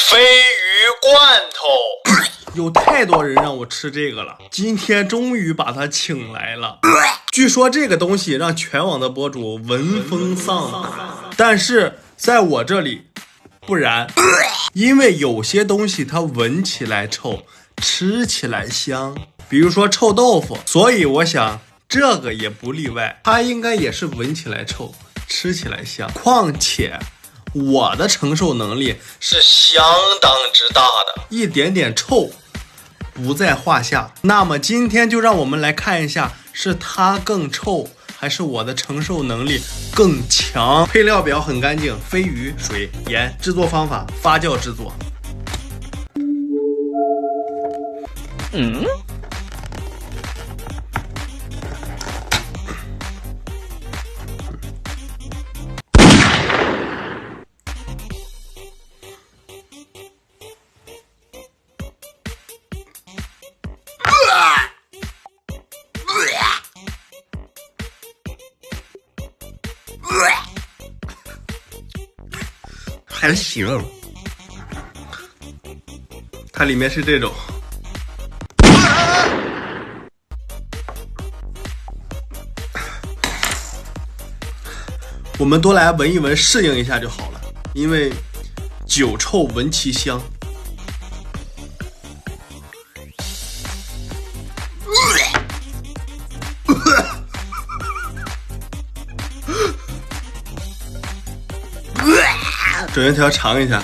鲱鱼罐头。有太多人让我吃这个了，今天终于把他请来了。据说这个东西让全网的博主闻风丧胆，但是在我这里不然，因为有些东西它闻起来臭，吃起来香，比如说臭豆腐，所以我想这个也不例外，它应该也是闻起来臭，吃起来香。况且我的承受能力是相当之大的，一点点臭不在话下。那么今天就让我们来看一下，是它更臭还是我的承受能力更强。配料表很干净，鲱鱼、水、盐。制作方法：发酵制作。还行，它里面是这种。我们多来闻一闻，适应一下就好了，因为酒臭闻其香。整一条尝一下，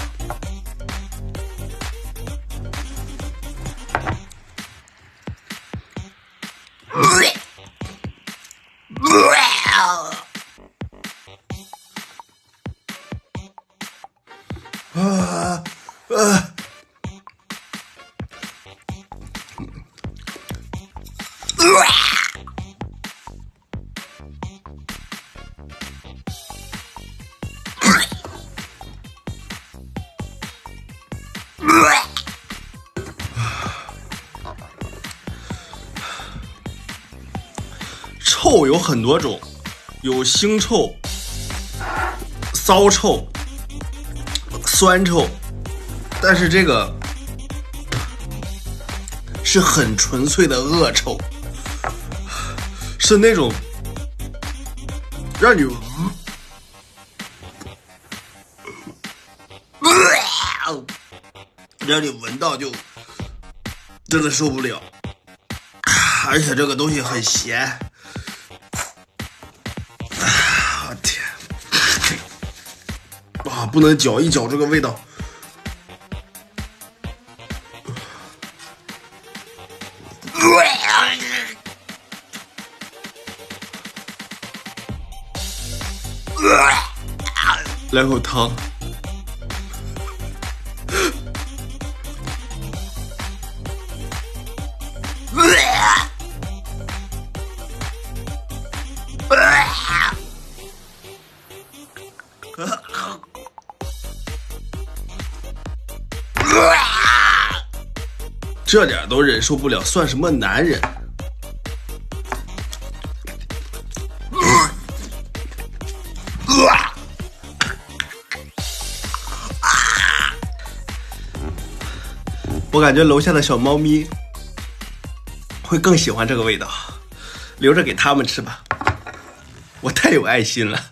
臭有很多种，有腥臭、骚臭、酸臭，但是这个是很纯粹的恶臭，是那种让你闻到就真的受不了，而且这个东西很咸。天啊，不能嚼，一嚼这个味道。来口汤。这点都忍受不了，算什么男人？我感觉楼下的小猫咪会更喜欢这个味道，留着给他们吃吧。我太有爱心了。